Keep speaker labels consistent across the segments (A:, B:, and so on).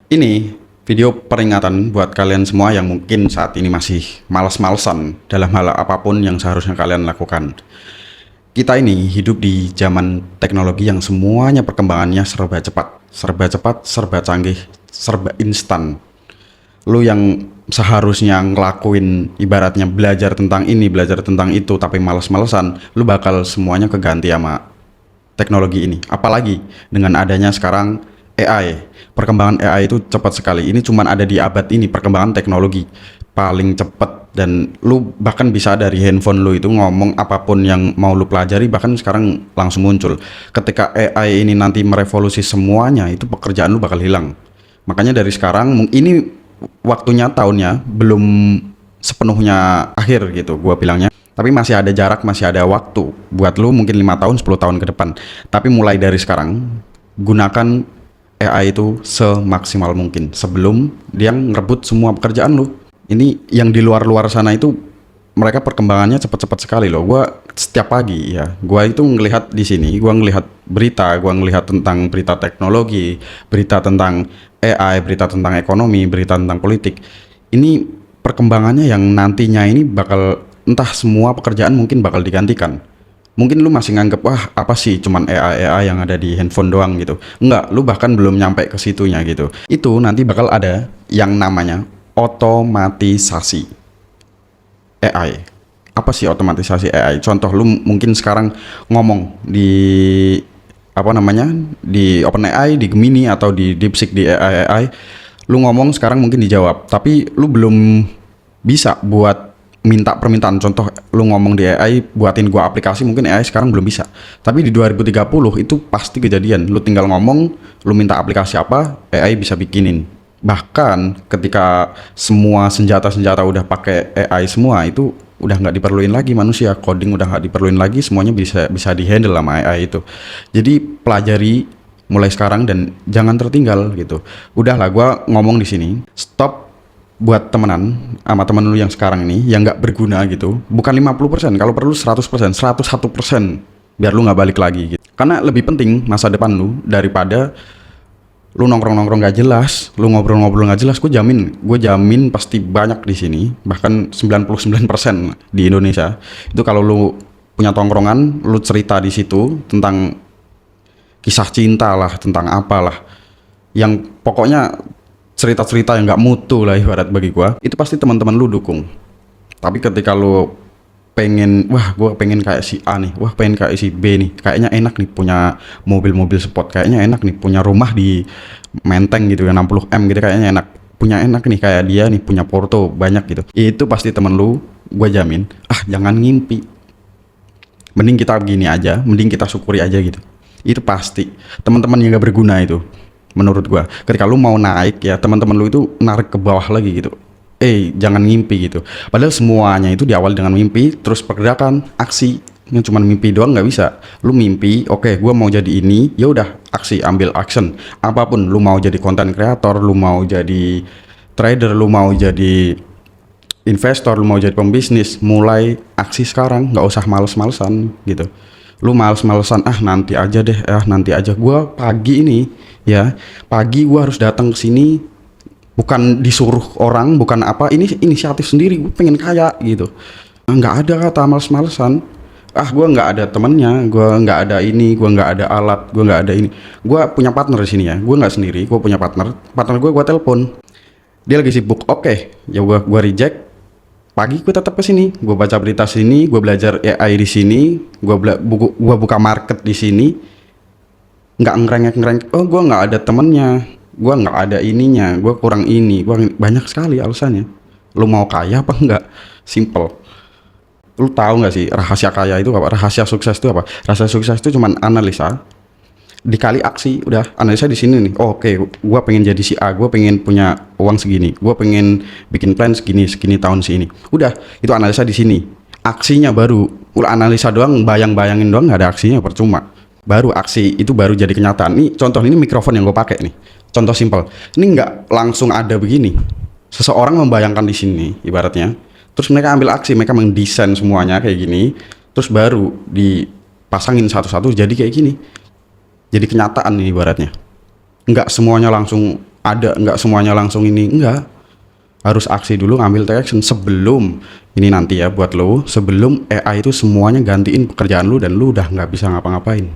A: Ini video peringatan buat kalian semua yang mungkin saat ini masih malas-malesan dalam hal apapun yang seharusnya kalian lakukan. Kita ini hidup di zaman teknologi yang semuanya perkembangannya serba cepat, serba canggih, serba instan. Lu yang seharusnya ngelakuin ibaratnya belajar tentang ini, belajar tentang itu, tapi males-malesan, lu bakal semuanya keganti sama teknologi ini. Apalagi dengan adanya sekarang AI. Perkembangan AI itu cepat sekali. Ini cuman ada di abad ini perkembangan teknologi paling cepat, dan lu bahkan bisa dari handphone lu itu ngomong apapun yang mau lu pelajari, bahkan sekarang langsung muncul. Ketika AI ini nanti merevolusi semuanya, itu pekerjaan lu bakal hilang. Makanya dari sekarang ini waktunya, tahunnya belum sepenuhnya akhir gitu gua bilangnya. Tapi masih ada jarak, masih ada waktu buat lu mungkin 5 tahun, 10 tahun ke depan. Tapi mulai dari sekarang gunakan AI itu semaksimal mungkin sebelum dia ngerebut semua pekerjaan lu. Ini yang di luar-luar sana itu mereka perkembangannya cepat-cepat sekali loh. Gua setiap pagi ya, gua itu ngelihat di sini, gua ngelihat berita, gua ngelihat tentang berita teknologi, berita tentang AI, berita tentang ekonomi, berita tentang politik. Ini perkembangannya yang nantinya ini bakal entah semua pekerjaan mungkin bakal digantikan. Mungkin lu masih nganggep, wah apa sih cuman AI yang ada di handphone doang gitu. Enggak, lu bahkan belum nyampe ke situnya gitu. Itu nanti bakal ada yang namanya otomatisasi AI. Apa sih otomatisasi AI? Contoh, lu mungkin sekarang ngomong di apa namanya, di OpenAI, di Gemini atau di DeepSeek, di AI, lu ngomong sekarang mungkin dijawab, tapi lu belum bisa buat minta permintaan. Contoh, lu ngomong di AI, buatin gua aplikasi, mungkin AI sekarang belum bisa. Tapi di 2030 itu pasti kejadian. Lu tinggal ngomong, lu minta aplikasi apa, AI bisa bikinin. Bahkan ketika semua senjata-senjata udah pakai AI semua, itu udah nggak diperluin lagi manusia, coding udah nggak diperluin lagi, semuanya bisa dihandle sama AI itu. Jadi pelajari mulai sekarang dan jangan tertinggal gitu. Udahlah, gua ngomong di sini, stop buat temenan sama temen lu yang sekarang ini yang nggak berguna gitu. Bukan 50%, kalau perlu 100%, 101%, biar lu nggak balik lagi gitu. Karena lebih penting masa depan lu daripada lu nongkrong-nongkrong nggak jelas, lu ngobrol-ngobrol nggak jelas. Gue jamin pasti banyak di sini, bahkan 99% di Indonesia itu kalau lu punya tongkrongan, lu cerita di situ tentang kisah cinta lah, tentang apalah, yang pokoknya cerita-cerita yang nggak mutu lah ibarat bagi gua, itu pasti teman-teman lu dukung. Tapi ketika lu pengen, wah gua pengen kayak si A nih, wah pengen kayak si B nih, kayaknya enak nih punya mobil-mobil sport, kayaknya enak nih punya rumah di Menteng gitu ya 60M gitu, kayaknya enak nih kayak dia nih punya Porto banyak gitu. Itu pasti temen lu, gua jamin, jangan ngimpi. Mending kita begini aja, mending kita syukuri aja gitu. Itu pasti teman-teman yang gak berguna itu. Menurut gua, ketika lu mau naik ya, teman-teman lu itu narik ke bawah lagi gitu. Jangan ngimpi gitu. Padahal semuanya itu diawali dengan mimpi, terus pergerakan, aksi. Yang cuma mimpi doang nggak bisa. Lu mimpi, oke, gua mau jadi ini, ya udah, aksi, ambil action. Apapun, lu mau jadi content creator, lu mau jadi trader, lu mau jadi investor, lu mau jadi pembisnis, mulai aksi sekarang, nggak usah males-malesan gitu. Lu males-malesan, nanti aja deh, nanti aja. Gua pagi ini ya, pagi gua harus datang ke sini, bukan disuruh orang, bukan apa, ini inisiatif sendiri, gue pengen kaya gitu. Nggak ada kata males-malesan. Gua nggak ada temennya, gua nggak ada ini, gua nggak ada alat, gua nggak ada ini. Gua punya partner di sini ya, gua nggak sendiri, gua punya partner gua telepon, dia lagi sibuk, oke, ya gua reject. Pagi gue tetap ke sini, gue baca berita sini, gue belajar AI di sini, gue buka market di sini, nggak ngerengek. Gue nggak ada temennya, gue nggak ada ininya, gue kurang ini, banyak sekali alasannya. Lu mau kaya apa enggak? Simple. Lu tahu nggak sih rahasia kaya itu apa? Rahasia sukses itu apa? Rahasia sukses itu cuman analisa dikali aksi. Udah, analisa di sini nih. Oke, gua pengen jadi si A, gua pengen punya uang segini, gua pengen bikin plan segini tahun sini. Udah, itu analisa di sini. Aksinya baru. Analisa doang, bayangin doang, nggak ada aksinya, percuma. Baru aksi itu baru jadi kenyataan. Nih contoh, ini mikrofon yang gue pakai nih. Contoh simpel. Ini nggak langsung ada begini. Seseorang membayangkan di sini ibaratnya. Terus mereka ambil aksi, mereka mendesain semuanya kayak gini. Terus baru dipasangin satu-satu jadi kayak gini. Jadi kenyataan nih ibaratnya. Nggak semuanya langsung ada, nggak semuanya langsung ini, enggak. Harus aksi dulu, ngambil take action sebelum ini nanti ya buat lo, sebelum AI itu semuanya gantiin pekerjaan lu dan lu udah nggak bisa ngapa-ngapain.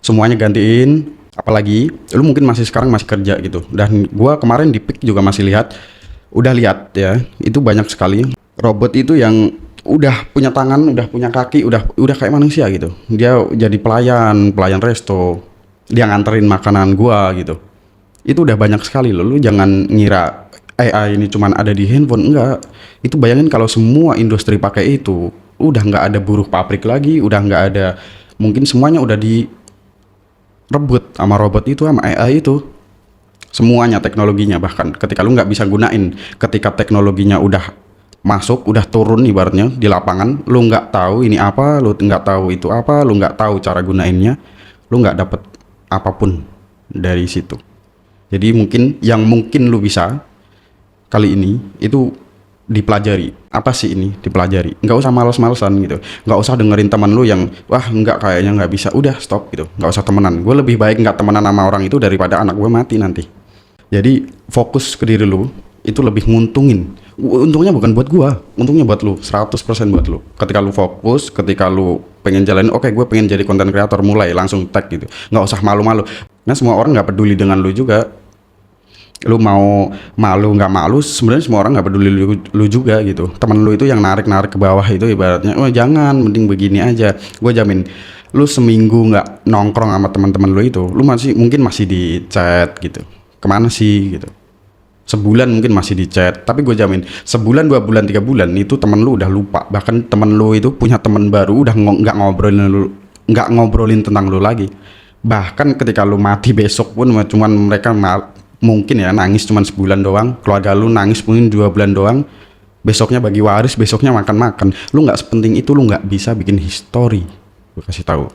A: Semuanya gantiin, apalagi lu mungkin masih sekarang masih kerja gitu. Dan gua kemarin di PIK juga masih udah lihat ya, itu banyak sekali robot itu yang udah punya tangan, udah punya kaki, udah kayak manusia gitu. Dia jadi pelayan resto, dia nganterin makanan gua gitu. Itu udah banyak sekali loh. Lu jangan ngira AI ini cuman ada di handphone, enggak. Itu bayangin kalau semua industri pakai itu, udah nggak ada buruh pabrik lagi, udah nggak ada, mungkin semuanya udah direbut sama robot itu, sama AI itu. Semuanya teknologinya, bahkan ketika lu nggak bisa gunain, ketika teknologinya udah masuk, udah turun ibaratnya di lapangan, lu nggak tahu ini apa, lu nggak tahu itu apa, lu nggak tahu cara gunainnya, lu nggak dapet apapun dari situ. Jadi mungkin lu bisa kali ini itu dipelajari. Apa sih ini dipelajari? Nggak usah males-malesan gitu. Nggak usah dengerin teman lu yang wah nggak, kayaknya nggak bisa. Udah stop gitu. Nggak usah temenan. Gue lebih baik nggak temenan sama orang itu daripada anak gue mati nanti. Jadi fokus ke diri lu itu lebih nguntungin. Untungnya bukan buat gue, untungnya buat lu, 100% buat lu. Ketika lu fokus, ketika lu pengen jalanin, oke, gue pengen jadi content creator, mulai langsung tag gitu. Nggak usah malu-malu. Nah semua orang nggak peduli dengan lu juga. Lu mau malu nggak malu, sebenarnya semua orang nggak peduli lu juga gitu. Temen lu itu yang narik ke bawah itu ibaratnya, oh jangan, mending begini aja. Gue jamin lu seminggu nggak nongkrong sama teman-teman lu itu, lu mungkin masih di chat gitu, kemana sih gitu. Sebulan mungkin masih di chat, tapi gue jamin sebulan, 2 bulan, 3 bulan itu temen lu udah lupa. Bahkan temen lu itu punya temen baru, udah nggak ngobrolin tentang lu lagi. Bahkan ketika lu mati besok pun cuman mereka mungkin ya nangis cuman sebulan doang, keluarga lu nangis mungkin 2 bulan doang, besoknya bagi waris, besoknya makan. Lu nggak sepenting itu, lu nggak bisa bikin history. Gue kasih tahu.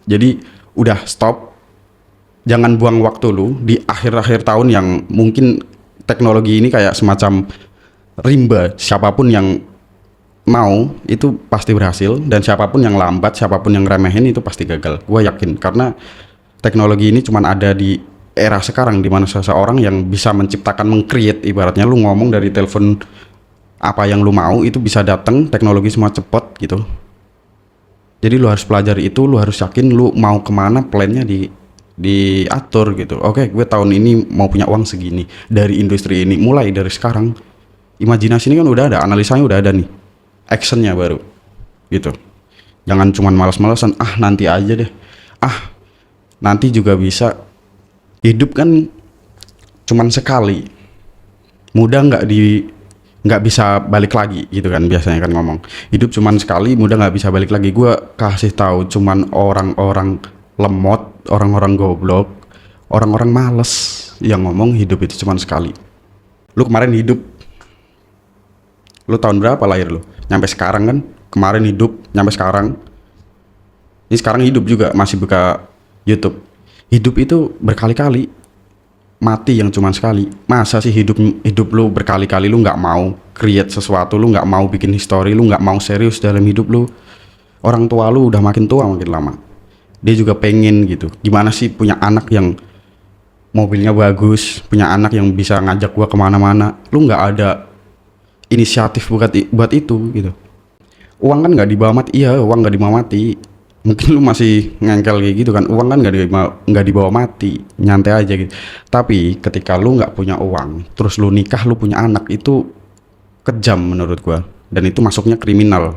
A: Jadi udah stop, jangan buang waktu lu di akhir-akhir tahun yang mungkin teknologi ini kayak semacam rimba. Siapapun yang mau itu pasti berhasil, dan siapapun yang lambat, siapapun yang remehin itu pasti gagal. Gue yakin, karena teknologi ini cuman ada di era sekarang di mana seseorang yang bisa menciptakan, meng-create, ibaratnya lu ngomong dari telepon apa yang lu mau itu bisa datang, teknologi semua cepet gitu. Jadi lu harus pelajari itu, lu harus yakin lu mau kemana, plannya diatur gitu. Oke, gue tahun ini mau punya uang segini dari industri ini, mulai dari sekarang. Imajinasi ini kan udah ada, analisanya udah ada nih, actionnya baru gitu. Jangan cuman malas-malasan, nanti aja deh, nanti juga bisa. Hidup kan cuman sekali, mudah nggak bisa balik lagi gitu kan, biasanya kan ngomong hidup cuman sekali, mudah nggak bisa balik lagi. Gue kasih tahu cuman orang-orang lemot, orang-orang goblok, orang-orang males yang ngomong hidup itu cuman sekali. Lu kemarin hidup, lu tahun berapa lahir lu? Nyampe sekarang kan, kemarin hidup, nyampe sekarang. Ini sekarang hidup juga, masih buka YouTube. Hidup itu berkali-kali, mati yang cuman sekali. Masa sih hidup lu berkali-kali lu nggak mau create sesuatu, lu nggak mau bikin history, lu nggak mau serius dalam hidup lu. Orang tua lu udah makin tua makin lama, dia juga pengen gitu. Gimana sih punya anak yang mobilnya bagus, punya anak yang bisa ngajak gua kemana-mana. Lu nggak ada inisiatif buat itu gitu. Uang kan nggak dibawa mati. Iya, uang nggak dibawa mati. Mungkin lu masih ngengkel kayak gitu kan, uang kan nggak dibawa mati, nyantai aja gitu. Tapi ketika lu nggak punya uang, terus lu nikah, lu punya anak, itu kejam menurut gua, dan itu masuknya kriminal.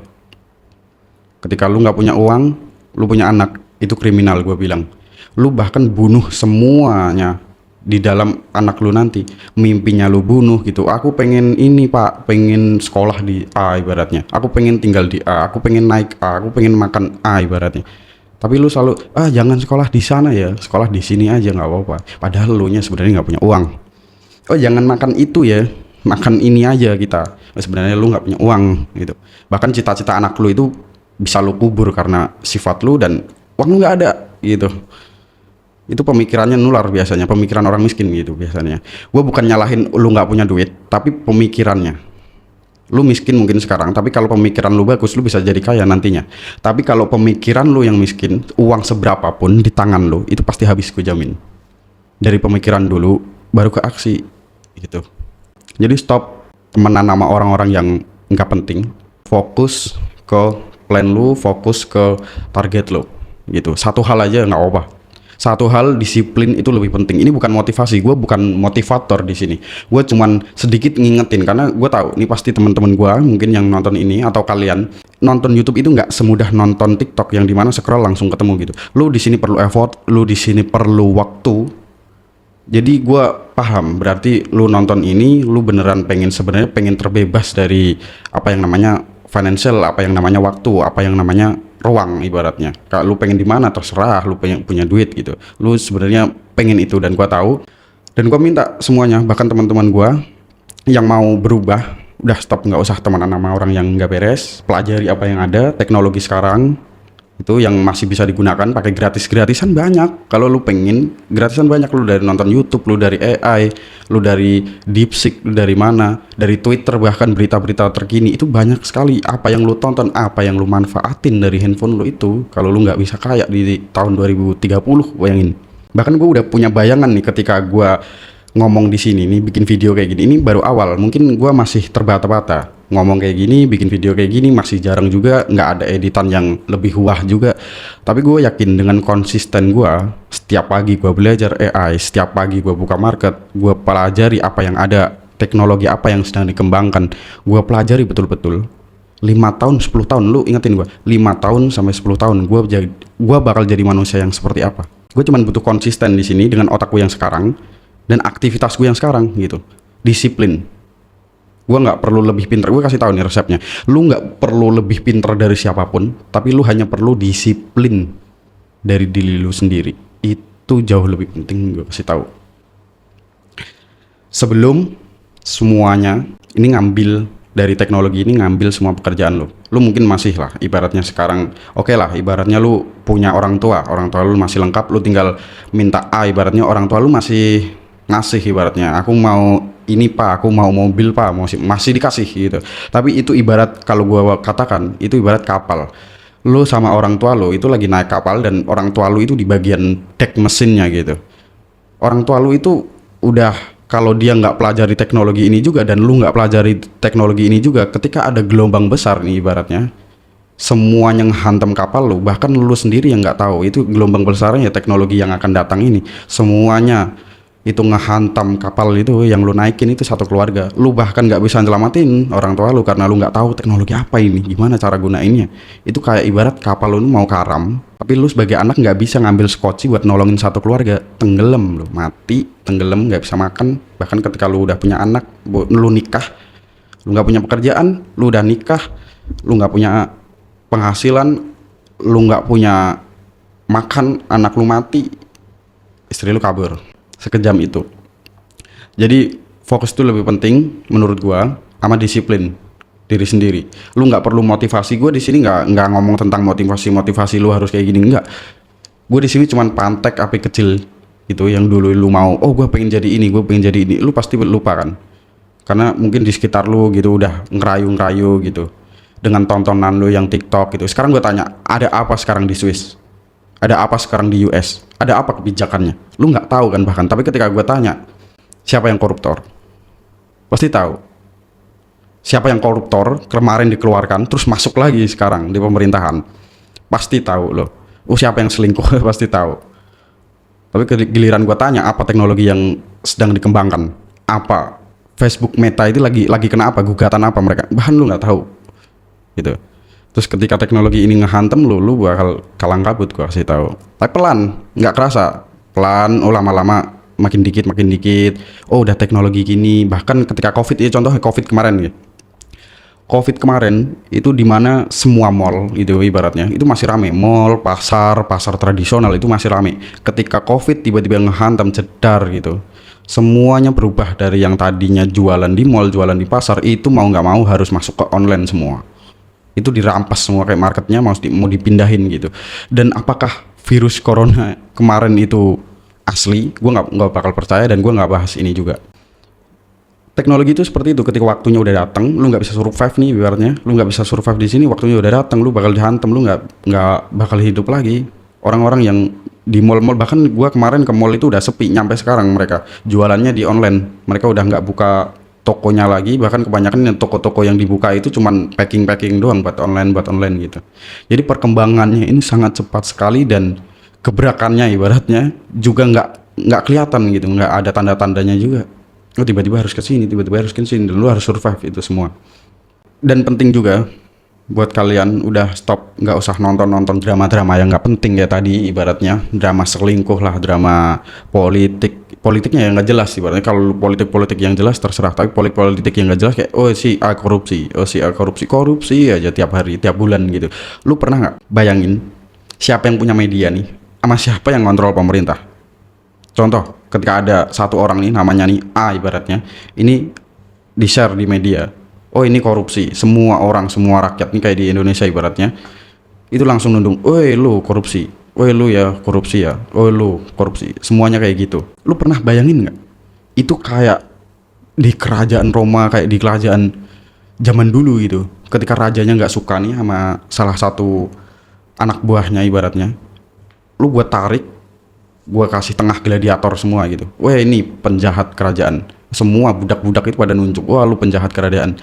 A: Ketika lu nggak punya uang, lu punya anak, itu kriminal gua bilang. Lu bahkan bunuh semuanya di dalam anak lu nanti. Mimpinya lu bunuh gitu. Aku pengen ini pak, pengen sekolah di A ibaratnya, aku pengen tinggal di A, aku pengen naik A, aku pengen makan A ibaratnya. Tapi lu selalu jangan sekolah di sana ya, sekolah di sini aja nggak apa-apa. Padahal lu nya sebenarnya nggak punya uang. Oh jangan makan itu ya, makan ini aja kita. Sebenarnya lu nggak punya uang gitu. Bahkan cita-cita anak lu itu bisa lu kubur karena sifat lu, dan uang lu nggak ada gitu. Itu pemikirannya nular biasanya, pemikiran orang miskin gitu biasanya. Gue bukan nyalahin lu nggak punya duit, tapi pemikirannya. Lu miskin mungkin sekarang, tapi kalau pemikiran lu bagus, lu bisa jadi kaya nantinya. Tapi kalau pemikiran lu yang miskin, uang seberapa pun di tangan lu itu pasti habis, gue jamin. Dari pemikiran dulu, baru ke aksi gitu. Jadi stop temenan sama orang-orang yang nggak penting, fokus ke plan lu, fokus ke target lu gitu. Satu hal aja nggak apa, satu hal, disiplin itu lebih penting. Ini bukan motivasi, gue bukan motivator di sini. Gue cuman sedikit ngingetin karena gue tahu ini pasti teman-teman gue mungkin yang nonton ini atau kalian nonton YouTube itu nggak semudah nonton TikTok yang dimana scroll langsung ketemu gitu. Lu di sini perlu effort, lu di sini perlu waktu. Jadi gue paham, berarti lu nonton ini, lu beneran sebenarnya pengen terbebas dari apa yang namanya financial, apa yang namanya waktu, apa yang namanya ruang ibaratnya. Kalau lu pengen di mana terserah, lu pengen punya duit gitu. Lu sebenarnya pengen itu dan gua tahu. Dan gua minta semuanya, bahkan teman-teman gua yang mau berubah, udah stop, nggak usah temenan sama orang yang nggak beres. Pelajari apa yang ada, teknologi sekarang itu yang masih bisa digunakan, pakai gratisan banyak. Kalau lu pengen gratisan banyak, lu dari nonton YouTube, lu dari AI, lu dari DeepSeek, lu dari mana, dari Twitter, bahkan berita-berita terkini itu banyak sekali. Apa yang lu tonton, apa yang lu manfaatin dari handphone lu itu, kalau lu nggak bisa kaya di tahun 2030, bayangin. Bahkan gue udah punya bayangan nih ketika gue ngomong di sini nih, bikin video kayak gini. Ini baru awal, mungkin gue masih terbata-bata ngomong kayak gini, bikin video kayak gini, masih jarang juga, nggak ada editan yang lebih wah juga. Tapi gue yakin dengan konsisten gue, setiap pagi gue belajar AI, setiap pagi gue buka market, gue pelajari apa yang ada, teknologi apa yang sedang dikembangkan, gue pelajari betul-betul. 5 tahun, 10 tahun, lu ingetin gue, 5 tahun sampai 10 tahun gue bakal jadi manusia yang seperti apa. Gue cuman butuh konsisten di sini dengan otak gue yang sekarang dan aktivitas gue yang sekarang gitu. Disiplin. Gue nggak perlu lebih pintar, gue kasih tahu nih resepnya. Lu nggak perlu lebih pintar dari siapapun, tapi lu hanya perlu disiplin dari diri lu sendiri. Itu jauh lebih penting, gue kasih tahu. Sebelum semuanya ini ngambil dari teknologi ini, ngambil semua pekerjaan lu mungkin masih lah ibaratnya sekarang, oke lah, ibaratnya lu punya orang tua lu masih lengkap, lu tinggal minta ibaratnya orang tua lu masih ngasih, ibaratnya aku mau ini pak, aku mau mobil pak, masih dikasih gitu. Tapi itu ibarat, kalau gua katakan itu ibarat kapal. Lu sama orang tua lu itu lagi naik kapal dan orang tua lu itu di bagian dek mesinnya gitu. Orang tua lu itu udah, kalau dia nggak pelajari teknologi ini juga dan lu nggak pelajari teknologi ini juga, ketika ada gelombang besar nih ibaratnya, semuanya ngehantam kapal lu, bahkan lu sendiri yang nggak tahu itu gelombang besarnya teknologi yang akan datang ini, semuanya itu ngehantam kapal itu yang lu naikin itu satu keluarga. Lu bahkan nggak bisa nyelamatin orang tua lu karena lu nggak tahu teknologi apa ini, gimana cara gunainnya. Itu kayak ibarat kapal lu mau karam, tapi lu sebagai anak nggak bisa ngambil skoci buat nolongin satu keluarga, tenggelam lu, mati, tenggelam, nggak bisa makan. Bahkan ketika lu udah punya anak, lu nikah, lu nggak punya pekerjaan, lu udah nikah, lu nggak punya penghasilan, lu nggak punya makan, anak lu mati, istri lu kabur. Sekejam itu. Jadi fokus itu lebih penting menurut gua sama disiplin diri sendiri. Lu nggak perlu motivasi. Gua di sini nggak ngomong tentang motivasi lu harus kayak gini, enggak. Gua di sini cuman pantek api kecil itu yang dulu lu mau, oh gua pengen jadi ini, lu pasti lupa kan, karena mungkin di sekitar lu gitu udah ngerayu gitu dengan tontonan lu yang TikTok gitu. Sekarang gua tanya, ada apa sekarang di Swiss? Ada apa sekarang di US? Ada apa kebijakannya? Lu nggak tahu kan bahkan. Tapi ketika gue tanya, siapa yang koruptor? Pasti tahu. Siapa yang koruptor kemarin dikeluarkan, terus masuk lagi sekarang di pemerintahan? Pasti tahu loh. Siapa yang selingkuh? Pasti tahu. Tapi giliran gue tanya, apa teknologi yang sedang dikembangkan? Apa? Facebook Meta itu lagi kena apa? Gugatan apa mereka? Bahkan lu nggak tahu. Gitu. Terus ketika teknologi ini ngehantem lu bakal kalang kabut, gua kasih tahu. Tapi pelan, nggak kerasa. Pelan, lama-lama makin dikit. Oh udah teknologi gini. Bahkan ketika COVID, ya contohnya COVID kemarin gitu. COVID kemarin itu dimana semua mall itu ibaratnya itu masih rame. Mall, pasar tradisional itu masih rame. Ketika COVID tiba-tiba ngehantam, cedar gitu. Semuanya berubah dari yang tadinya jualan di mall, jualan di pasar, itu mau nggak mau harus masuk ke online semua. Itu dirampas semua, kayak marketnya mau dipindahin gitu. Dan apakah virus corona kemarin itu asli? Gue nggak bakal percaya dan gue nggak bahas ini juga. Teknologi itu seperti itu, ketika waktunya udah datang, lu nggak bisa survive nih ibaratnya, lu nggak bisa survive di sini, waktunya udah datang, lu bakal dihantam, lu nggak bakal hidup lagi. Orang-orang yang di mall-mall, bahkan gua kemarin ke mall itu udah sepi nyampe sekarang, mereka jualannya di online, mereka udah nggak buka tokonya lagi, bahkan kebanyakan yang toko-toko yang dibuka itu cuman packing doang buat online gitu. Jadi perkembangannya ini sangat cepat sekali dan gebrakannya ibaratnya juga nggak kelihatan gitu, nggak ada tanda-tandanya juga. Oh tiba-tiba harus ke sini, tiba-tiba harus ke sini, dan lu harus survive itu semua. Dan penting juga buat kalian udah stop, nggak usah nonton drama-drama yang nggak penting ya tadi, ibaratnya drama selingkuh lah, drama politiknya yang nggak jelas ibaratnya. Kalau politik yang jelas terserah, tapi politik yang nggak jelas kayak oh si A korupsi, korupsi aja tiap hari tiap bulan gitu. Lu pernah nggak bayangin siapa yang punya media nih sama siapa yang kontrol pemerintah? Contoh, ketika ada satu orang nih namanya nih A ibaratnya, ini di share di media, oh ini korupsi, semua orang, semua rakyat nih kayak di Indonesia ibaratnya, itu langsung nundung, woi lu korupsi, woi lu ya korupsi ya, woi lu korupsi, semuanya kayak gitu. Lu pernah bayangin nggak? Itu kayak di kerajaan Roma, kayak di kerajaan zaman dulu gitu, ketika rajanya nggak suka nih sama salah satu anak buahnya ibaratnya, lu buat tarik, gua kasih tengah gladiator semua gitu. Wah ini penjahat kerajaan. Semua budak-budak itu pada nunjuk, wah lu penjahat kerajaan.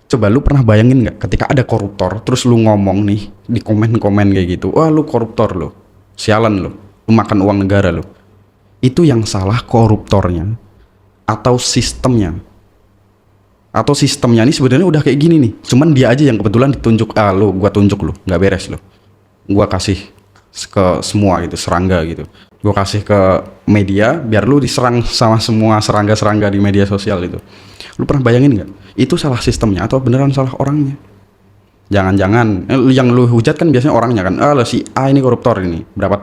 A: Coba lu pernah bayangin nggak ketika ada koruptor, terus lu ngomong nih di komen-komen kayak gitu, wah lu koruptor lu, sialan lu makan uang negara lu. Itu yang salah koruptornya atau sistemnya? Atau sistemnya ini sebenarnya udah kayak gini nih, cuman dia aja yang kebetulan ditunjuk, gua tunjuk lu, nggak beres lu. Gua kasih ke semua gitu, serangga gitu. Gue kasih ke media biar lu diserang sama semua serangga-serangga di media sosial itu. Lu pernah bayangin nggak? Itu salah sistemnya atau beneran salah orangnya? Jangan-jangan yang lu hujat kan biasanya orangnya kan. Lo si A ini koruptor ini berapa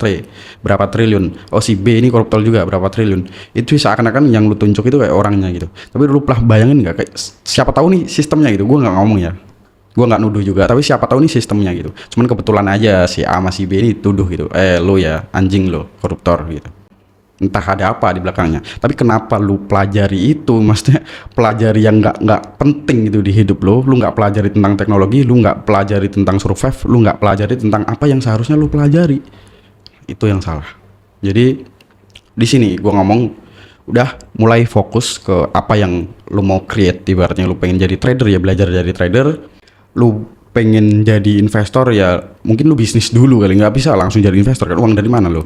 A: triliun. Oh si B ini koruptor juga berapa triliun. Itu seakan-akan yang lu tunjuk itu kayak orangnya gitu. Tapi lu pernah bayangin nggak kayak siapa tahu nih sistemnya gitu. Gue nggak ngomong ya. Gue nggak nuduh juga, tapi siapa tahu nih sistemnya gitu. Cuman kebetulan aja si A sama si B ini tuduh gitu, lo ya anjing lo koruptor gitu. Entah ada apa di belakangnya. Tapi kenapa lu pelajari itu? Maksudnya pelajari yang nggak penting gitu di hidup lo. Lu nggak pelajari tentang teknologi, lu nggak pelajari tentang survive, lu nggak pelajari tentang apa yang seharusnya lu pelajari. Itu yang salah. Jadi di sini gue ngomong udah mulai fokus ke apa yang lu mau create. Ibaratnya lu pengen jadi trader ya belajar jadi trader. Lu pengen jadi investor ya mungkin lu bisnis dulu kali, nggak bisa langsung jadi investor kan, uang dari mana lu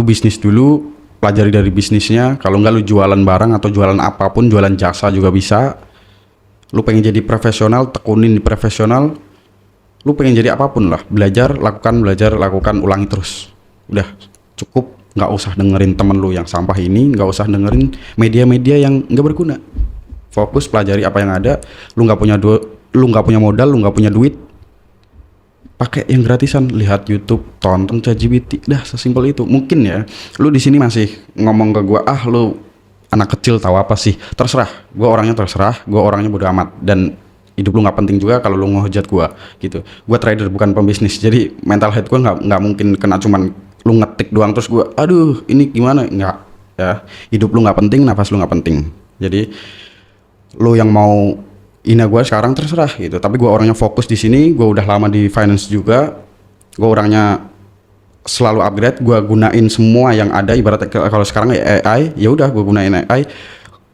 A: bisnis dulu, pelajari dari bisnisnya. Kalau nggak lu jualan barang atau jualan apapun, jualan jasa juga bisa. Lu pengen jadi profesional, tekunin di profesional. Lu pengen jadi apapun lah, belajar lakukan, ulangi terus. Udah cukup, nggak usah dengerin temen lu yang sampah ini, nggak usah dengerin media-media yang nggak berguna. Fokus pelajari apa yang ada. Lu nggak punya modal, lu nggak punya duit, pakai yang gratisan, lihat YouTube, tonton ChatGPT, dah sesimpel itu. Mungkin ya, lu di sini masih ngomong ke gua, lu anak kecil tahu apa sih? Terserah, gua orangnya bodo amat, dan hidup lu nggak penting juga kalau lu ngehujat gua gitu. Gua trader bukan pembisnis, jadi mental health gua nggak mungkin kena cuman lu ngetik doang terus gua, aduh ini gimana, nggak ya. Hidup lu nggak penting, nafas lu nggak penting. Jadi lu yang mau gue sekarang terserah gitu, tapi gue orangnya fokus di sini. Gue udah lama di finance juga, gue orangnya selalu upgrade. Gue gunain semua yang ada, ibaratnya kalau sekarang ya AI, ya udah gue gunain AI.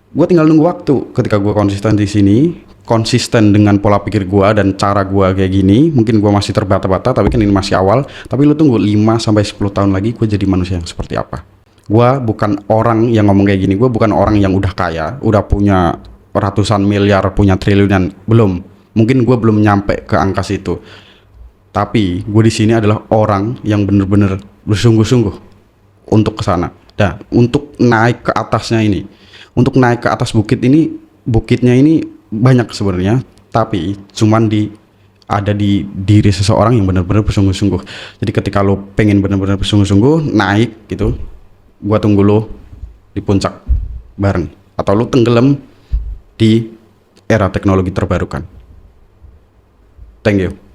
A: Gue tinggal nunggu waktu. Ketika gue konsisten di sini, konsisten dengan pola pikir gue dan cara gue kayak gini, mungkin gue masih terbata-bata, tapi kan ini masih awal. Tapi lu tunggu 5-10 tahun lagi gue jadi manusia yang seperti apa. Gue bukan orang yang ngomong kayak gini, gue bukan orang yang udah kaya, udah punya ratusan miliar, punya triliunan, belum. Mungkin gue belum nyampe ke angka situ. Tapi gue di sini adalah orang yang bener-bener bersungguh-sungguh untuk kesana. Nah, untuk naik ke atasnya ini, untuk naik ke atas bukitnya ini banyak sebenarnya, tapi cuman ada di diri seseorang yang benar-benar bersungguh-sungguh. Jadi ketika lo pengen benar-benar bersungguh-sungguh naik gitu, gue tunggu lo di puncak bareng, atau lo tenggelam di era teknologi terbarukan. Thank you.